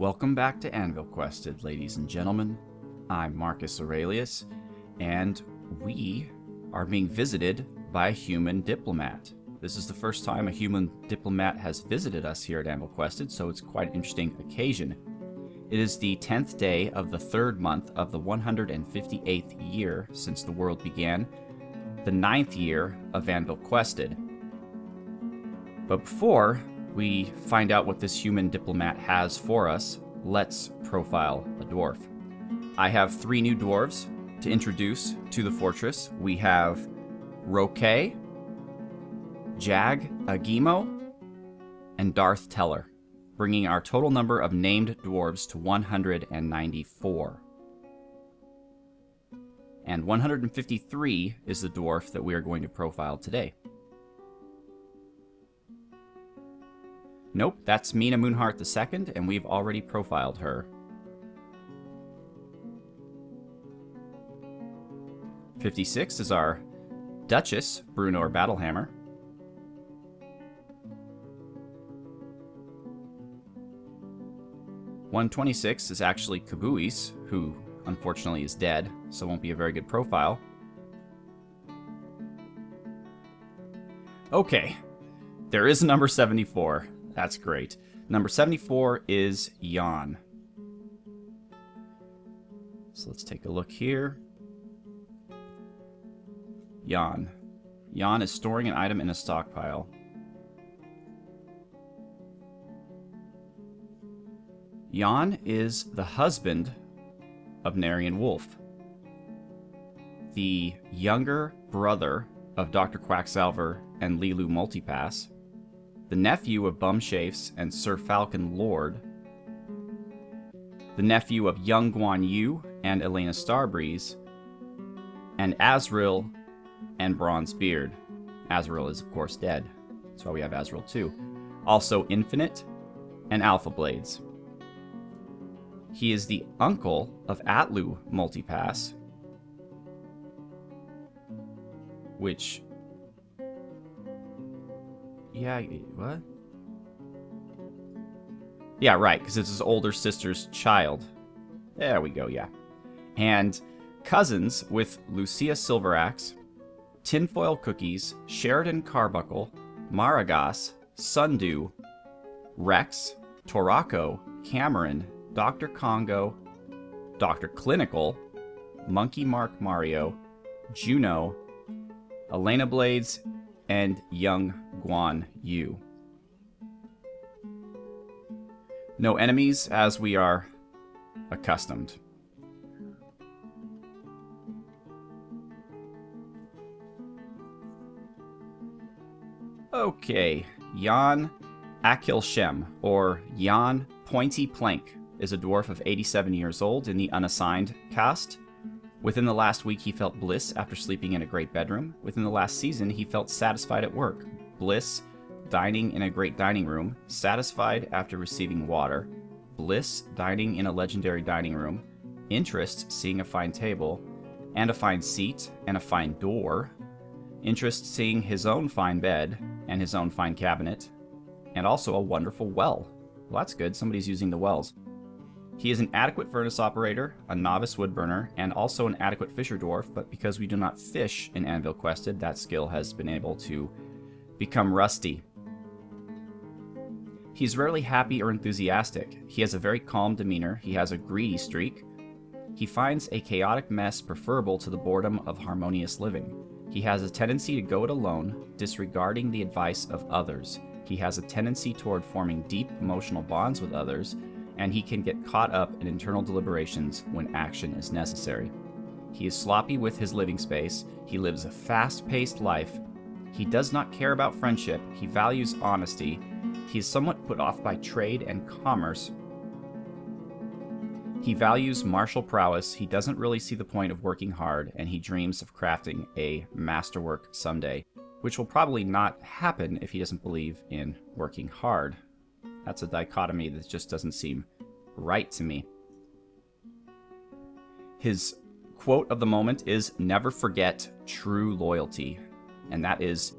Welcome back to Anvilquested, ladies and gentlemen. I'm Marcus Aurelius, and we are being visited by a human diplomat. This is the first time a human diplomat has visited us here at Anvilquested, so it's quite an interesting occasion. It is the 10th day of the 3rd month of the 158th year since the world began, the 9th year of Anvilquested. But before we find out what this human diplomat has for us, let's profile a dwarf. I have 3 new dwarves to introduce to the fortress. We have Roque, Jag Agimo, and Darth Teller, bringing our total number of named dwarves to 194. And 153 is the dwarf that we are going to profile today. Nope, that's Mina Moonheart II, and we've already profiled her. 56 is our Duchess, Bruenor Battlehammer. 126 is actually Caboose, who unfortunately is dead, so won't be a very good profile. Okay, there is a number 74. That's great. Number 74 is Jan. So let's take a look here. Jan. Jan is storing an item in a stockpile. Jan is the husband of Narian Wolf, the younger brother of Dr. Quacksalver and Lilu Multipass, the nephew of Bumchafes and Sir Falcon Lord, the nephew of Young Guan Yu and Elena Starbreeze, and Azrael and Bronzebeard. Azrael is, of course, dead. That's why we have Azrael too. Also Infinite and Alpha Blades. He is the uncle of Atlu Multipass, which... Yeah, what? Yeah, right, because it's his older sister's child. There we go, yeah. And cousins with Lucia Silveraxe, Tinfoil Cookies, Sheridan Carbuncle, Maragas, Sundew, Rex, Torako, Cameron, Dr. Congo, Dr. Clinical, Monkey Mark Mario, Juno, Elena Blades, and Young Guan Yu. No enemies, as we are accustomed. Okay, Jan Akilshem, or Jan Pointy Plank, is a dwarf of 87 years old in the unassigned caste. Within the last week, he felt bliss after sleeping in a great bedroom. Within the last season, he felt satisfied at work. Bliss, dining in a great dining room. Satisfied after receiving water. Bliss, dining in a legendary dining room. Interest, seeing a fine table, and a fine seat, and a fine door. Interest, seeing his own fine bed, and his own fine cabinet. And also a wonderful well. Well, that's good. Somebody's using the wells. He is an adequate furnace operator, a novice woodburner, and also an adequate fisher dwarf, but because we do not fish in Anvilquested, that skill has been able to become rusty. He's rarely happy or enthusiastic. He has a very calm demeanor. He has a greedy streak. He finds a chaotic mess preferable to the boredom of harmonious living. He has a tendency to go it alone, disregarding the advice of others. He has a tendency toward forming deep emotional bonds with others, and he can get caught up in internal deliberations when action is necessary. He is sloppy with his living space. He lives a fast-paced life. He does not care about friendship. He values honesty. He is somewhat put off by trade and commerce. He values martial prowess. He doesn't really see the point of working hard, and he dreams of crafting a masterwork someday, which will probably not happen if he doesn't believe in working hard. That's a dichotomy that just doesn't seem right to me. His quote of the moment is, "Never forget true loyalty." And that is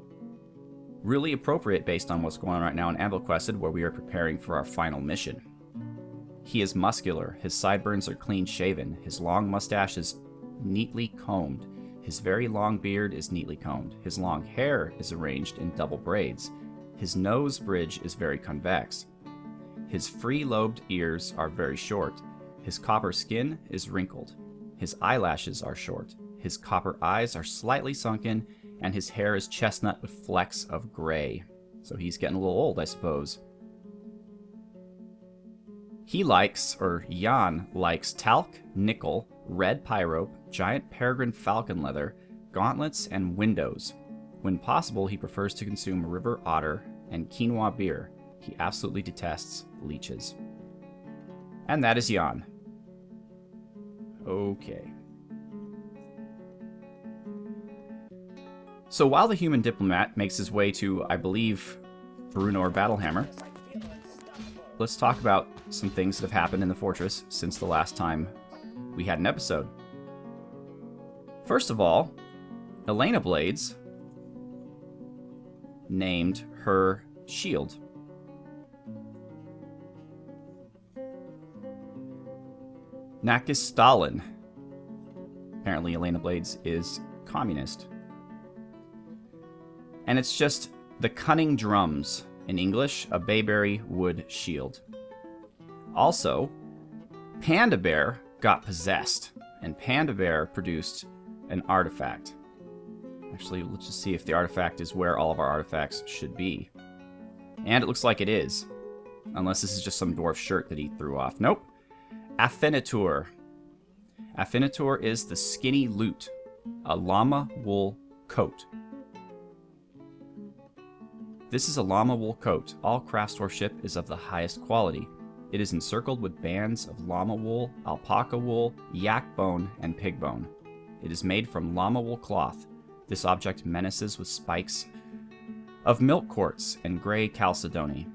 really appropriate based on what's going on right now in Anvilquested, where we are preparing for our final mission. He is muscular, his sideburns are clean shaven, his long mustache is neatly combed, his very long beard is neatly combed, his long hair is arranged in double braids, his nose bridge is very convex, his free-lobed ears are very short, his copper skin is wrinkled, his eyelashes are short, his copper eyes are slightly sunken, and his hair is chestnut with flecks of gray. So he's getting a little old, I suppose. He likes, or Jan likes, talc, nickel, red pyrope, giant peregrine falcon leather, gauntlets, and windows. When possible, he prefers to consume river otter and quinoa beer. He absolutely detests leeches. And that is Jan. Okay. So while the human diplomat makes his way to, I believe, Brunor Battlehammer, let's talk about some things that have happened in the fortress since the last time we had an episode. First of all, Elena Blades named her shield. Nakis Stalin. Apparently Elena Blades is communist. And it's just the Cunning Drums. In English, a bayberry wood shield. Also, Panda Bear got possessed, and Panda Bear produced an artifact. Actually, let's just see if the artifact is where all of our artifacts should be. And it looks like it is. Unless this is just some dwarf shirt that he threw off. Nope. Afinitor. Afinitor is the skinny lute, a llama wool coat. This is a llama wool coat. All craftsmanship is of the highest quality. It is encircled with bands of llama wool, alpaca wool, yak bone, and pig bone. It is made from llama wool cloth. This object menaces with spikes of milk quartz and gray chalcedony.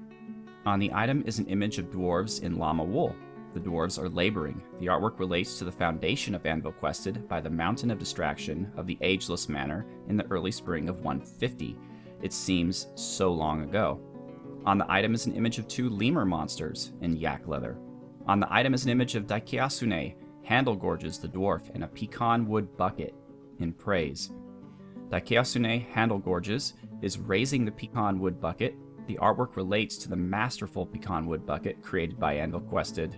On the item is an image of dwarves in llama wool. The dwarves are laboring. The artwork relates to the foundation of Anvilquested by the Mountain of Distraction of the Ageless Manor in the early spring of 150. It seems so long ago. On the item is an image of two lemur monsters in yak leather. On the item is an image of Daikiasune, Handle Gorges the dwarf, and a pecan wood bucket in praise. Daikiasune, Handle Gorges, is raising the pecan wood bucket. The artwork relates to the masterful pecan wood bucket created by Anvilquested,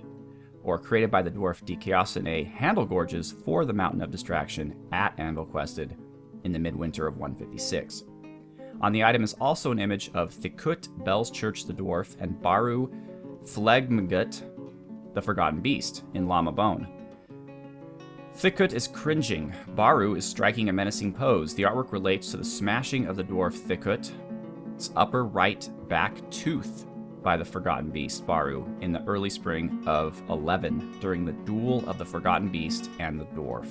or created by the dwarf Daikiasune, Handle Gorges for the Mountain of Distraction at Anvilquested in the midwinter of 156. On the item is also an image of Thikut, Bell's Church the Dwarf, and Baru Phlegmgut, the Forgotten Beast, in llama bone. Thikut is cringing. Baru is striking a menacing pose. The artwork relates to the smashing of the dwarf Thikut's upper right back tooth by the Forgotten Beast, Baru, in the early spring of 11 during the duel of the Forgotten Beast and the dwarf.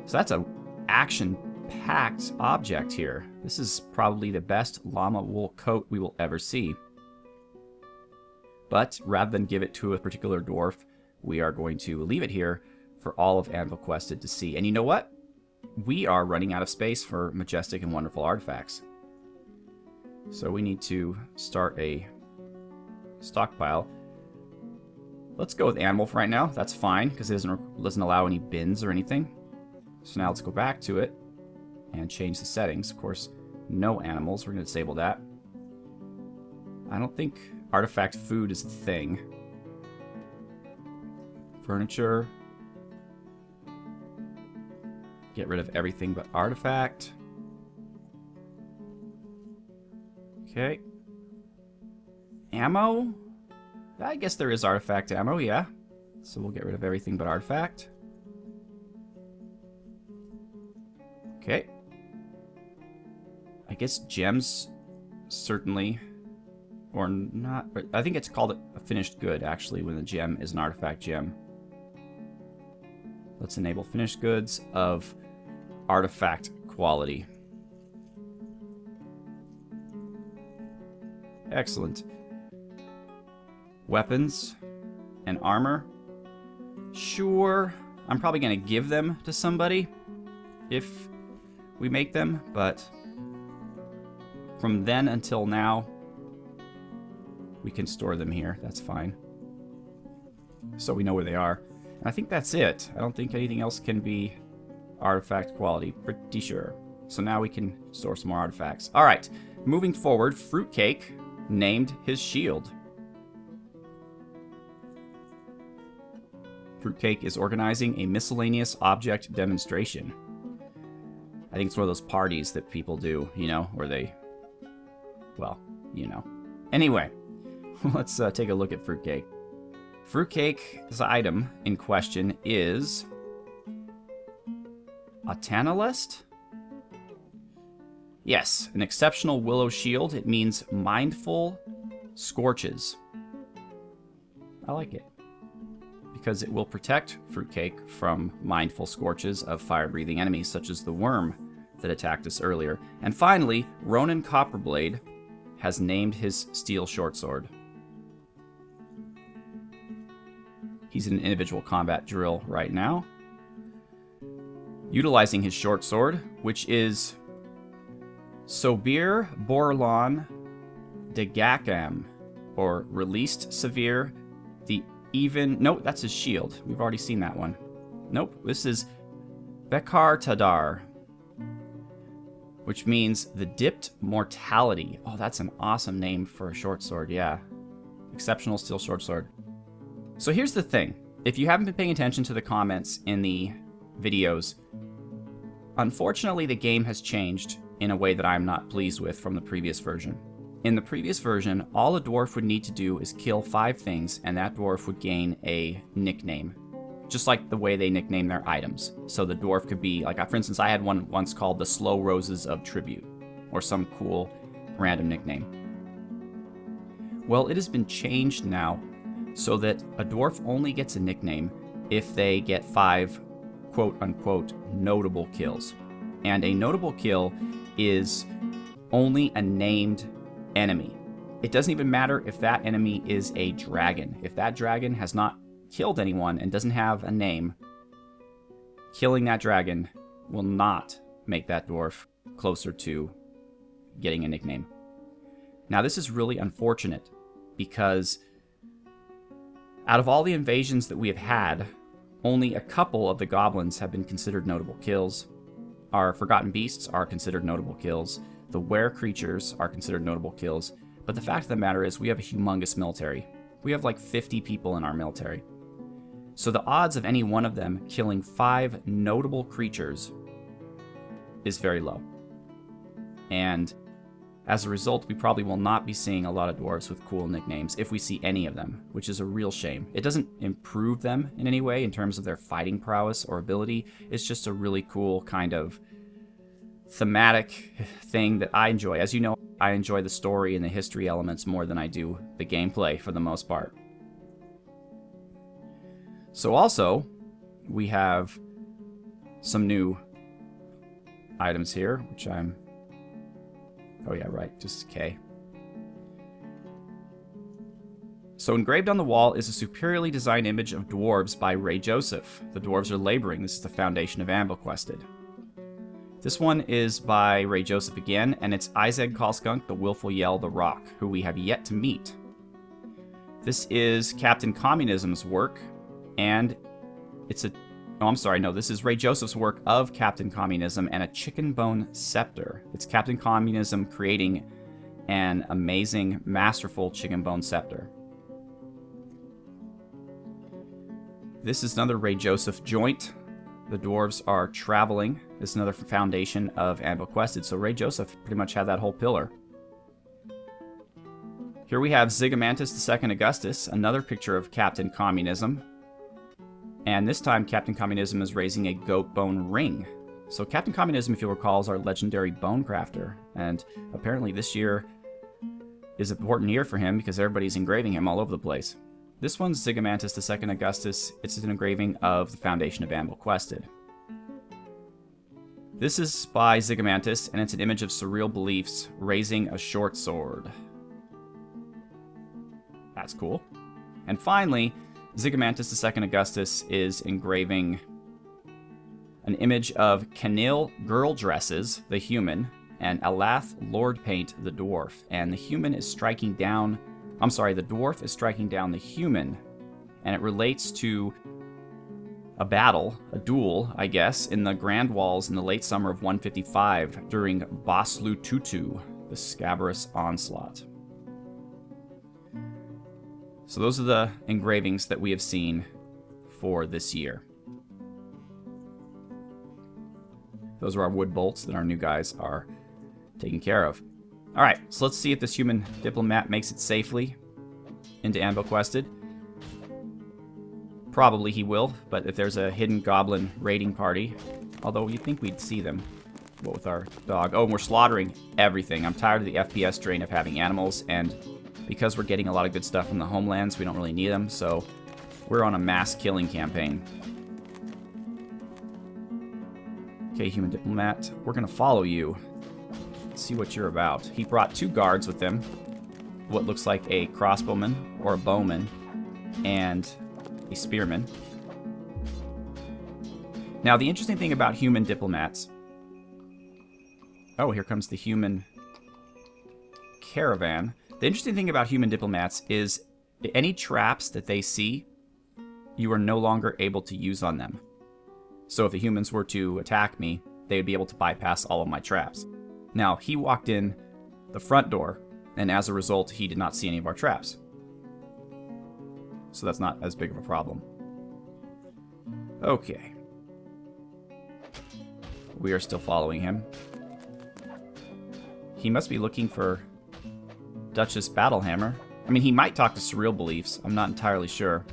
So that's a action-packed object here. This is probably the best llama wool coat we will ever see. But rather than give it to a particular dwarf, we are going to leave it here for all of Anvilquested to see. And you know what? We are running out of space for majestic and wonderful artifacts. So we need to start a stockpile. Let's go with animal for right now. That's fine, because it doesn't allow any bins or anything. So now let's go back to it and change the settings. Of course, no animals. We're going to disable that. I don't think artifact food is a thing. Furniture. Get rid of everything but artifact. Okay. Ammo? I guess there is artifact ammo, yeah. So we'll get rid of everything but artifact. Okay. I guess gems, certainly, or not. I think it's called a finished good, actually, when the gem is an artifact gem. Let's enable finished goods of artifact quality. Excellent. Weapons and armor. Sure, I'm probably going to give them to somebody if we make them, but from then until now, we can store them here. That's fine. so we know where they are. And I think that's it. I don't think anything else can be artifact quality. Pretty sure. So now we can store some more artifacts. All right. Moving forward, Fruitcake named his shield. Fruitcake is organizing a miscellaneous object demonstration. I think it's one of those parties that people do, you know, where they, well, you know. Anyway, let's take a look at Fruitcake. Fruitcake's item in question is a Tanalest? Yes, an exceptional willow shield. It means mindful scorches. I like it, because it will protect Fruitcake from mindful scorches of fire-breathing enemies, such as the worm that attacked us earlier. And finally, Ronan Copperblade has named his steel shortsword. He's in an individual combat drill right now, utilizing his shortsword, which is Sobir Borlon de Gakam, or Released Severe, the even... Nope, that's his shield. We've already seen that one. Nope, this is Bekar Tadar, which means the Dipped Mortality. Oh, that's an awesome name for a short sword, yeah. Exceptional steel short sword. So here's the thing. If you haven't been paying attention to the comments in the videos, unfortunately the game has changed in a way that I'm not pleased with from the previous version. In the previous version, all a dwarf would need to do is kill 5 things, and that dwarf would gain a nickname. Just like the way they nickname their items. So the dwarf could be, like, for instance, I had one once called the Slow Roses of Tribute, or some cool random nickname. Well, it has been changed now so that a dwarf only gets a nickname if they get 5 quote-unquote notable kills. And a notable kill is only a named enemy. It doesn't even matter if that enemy is a dragon. If that dragon has not killed anyone and doesn't have a name, killing that dragon will not make that dwarf closer to getting a nickname. Now, this is really unfortunate because out of all the invasions that we have had, only a couple of the goblins have been considered notable kills. Our Forgotten Beasts are considered notable kills. The Were creatures are considered notable kills. But the fact of the matter is we have a humongous military. We have like 50 people in our military. So the odds of any one of them killing 5 notable creatures is very low. And as a result, we probably will not be seeing a lot of dwarves with cool nicknames, if we see any of them, which is a real shame. It doesn't improve them in any way in terms of their fighting prowess or ability. It's just a really cool kind of thematic thing that I enjoy. As you know, I enjoy the story and the history elements more than I do the gameplay for the most part. So also, we have some new items here, which I'm... Oh yeah, right, just K. So engraved on the wall is a superiorly designed image of dwarves by Ray Joseph. The dwarves are laboring. This is the foundation of Anvilquested. This one is by Ray Joseph again, and it's Izeg Kalskunk, the Willful Yell, the Rock, who we have yet to meet. This is Captain Communism's work, and it's a... Oh, I'm sorry, no, this is Ray Joseph's work of Captain Communism and a chicken bone scepter. It's Captain Communism creating an amazing, masterful chicken bone scepter. This is another Ray Joseph joint. The dwarves are traveling. This is another foundation of Anvilquested. So Ray Joseph pretty much had that whole pillar. Here we have Zigomantus II Augustus, another picture of Captain Communism. And this time, Captain Communism is raising a goat bone ring. So Captain Communism, if you'll recall, is our legendary bone crafter. And apparently this year is an important year for him because everybody's engraving him all over the place. This one's Zigomantus II Augustus. It's an engraving of the foundation of Anvilquested. This is by Zigomantus, and it's an image of surreal beliefs raising a short sword. That's cool. And finally, Zigomantus II Augustus is engraving an image of Canil Girl Dresses, the human, and Alath Lord Paint, the dwarf. And the human is striking down... I'm sorry, the dwarf is striking down the human and it relates to a battle, a duel, I guess, in the Grand Walls in the late summer of 155 during Boslu Tutu, the Scabrous Onslaught. So those are the engravings that we have seen for this year. Those are our wood bolts that our new guys are taking care of. Alright, so let's see if this human diplomat makes it safely into Anvilquested. Probably he will, but if there's a hidden goblin raiding party, although you'd think we'd see them. What with our dog? Oh, and we're slaughtering everything. I'm tired of the FPS drain of having animals, and because we're getting a lot of good stuff from the homelands, we don't really need them, so we're on a mass killing campaign. Okay, human diplomat, we're gonna follow you. Let's see what you're about. He brought 2 guards with him. What looks like a crossbowman or a bowman and a spearman. Now, the interesting thing about human diplomats... Oh, here comes the human caravan. The interesting thing about human diplomats is any traps that they see, you are no longer able to use on them. So if the humans were to attack me, they would be able to bypass all of my traps. Now, he walked in the front door, and as a result, he did not see any of our traps. So that's not as big of a problem. Okay. We are still following him. He must be looking for Duchess Battlehammer. I mean, he might talk to Surreal Beliefs. I'm not entirely sure.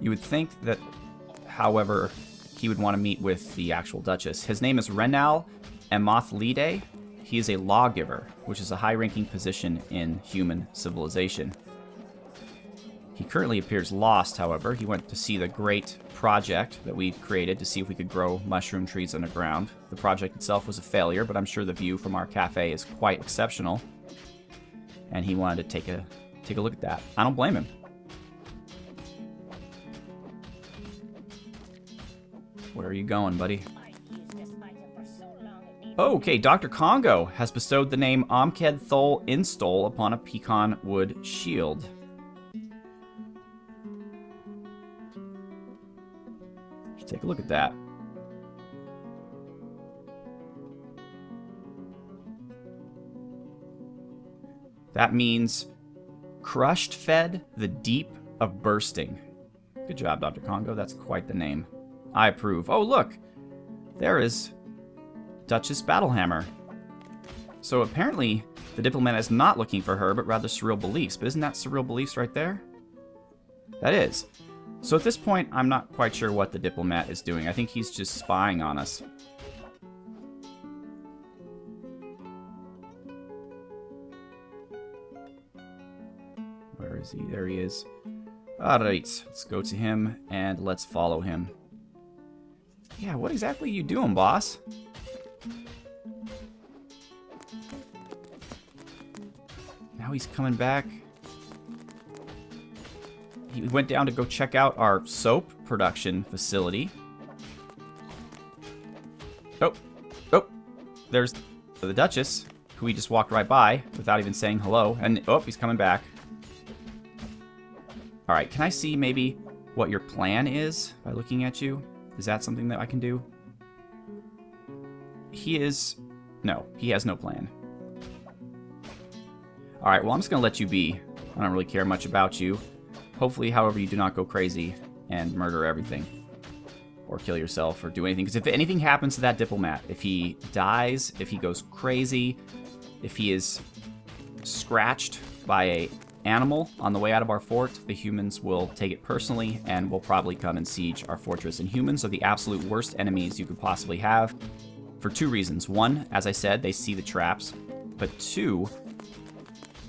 You would think that, however, he would want to meet with the actual Duchess. His name is Renal Amothlide. He is a lawgiver, which is a high-ranking position in human civilization. He currently appears lost, however. He went to see the great project that we created to see if we could grow mushroom trees underground. The project itself was a failure, but I'm sure the view from our cafe is quite exceptional. And he wanted to take a look at that. I don't blame him. Where are you going, buddy? Oh, okay, Dr. Congo has bestowed the name Omked Thol Instol upon a pecan wood shield. Let's take a look at that. That means crushed fed the deep of bursting. Good job, Dr. Congo. That's quite the name. I approve. Oh, look! There is Duchess Battlehammer. So apparently, the diplomat is not looking for her, but rather Surreal Beliefs. But isn't that Surreal Beliefs right there? That is. So at this point, I'm not quite sure what the diplomat is doing. I think he's just spying on us. Where is he? There he is. Alright, let's go to him and let's follow him. Yeah, what exactly are you doing, boss? Now he's coming back. He went down to go check out our soap production facility. Oh, there's the Duchess, who he just walked right by without even saying hello. And, oh, he's coming back. Alright, can I see maybe what your plan is by looking at you? Is that something that I can do? No, he has no plan. Alright, well, I'm just going to let you be. I don't really care much about you. Hopefully, however, you do not go crazy and murder everything. Or kill yourself or do anything. Because if anything happens to that diplomat, if he dies, if he goes crazy, if he is scratched by an animal on the way out of our fort, the humans will take it personally and will probably come and siege our fortress. And humans are the absolute worst enemies you could possibly have for 2 reasons. 1, as I said, they see the traps. But 2,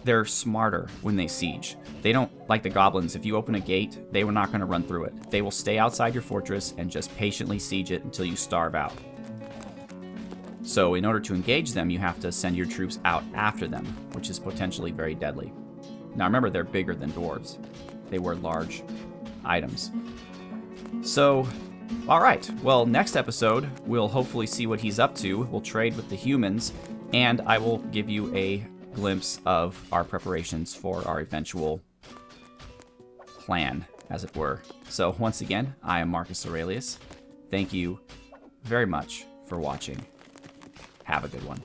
they're smarter when they siege. They don't, like the goblins, if you open a gate, they were not going to run through it. They will stay outside your fortress and just patiently siege it until you starve out. So in order to engage them, you have to send your troops out after them, which is potentially very deadly. Now remember, they're bigger than dwarves. They wear large items. So, alright, well, next episode, we'll hopefully see what he's up to. We'll trade with the humans, and I will give you a glimpse of our preparations for our eventual plan, as it were. So once again, I am Marcus Aurelius. Thank you very much for watching. Have a good one.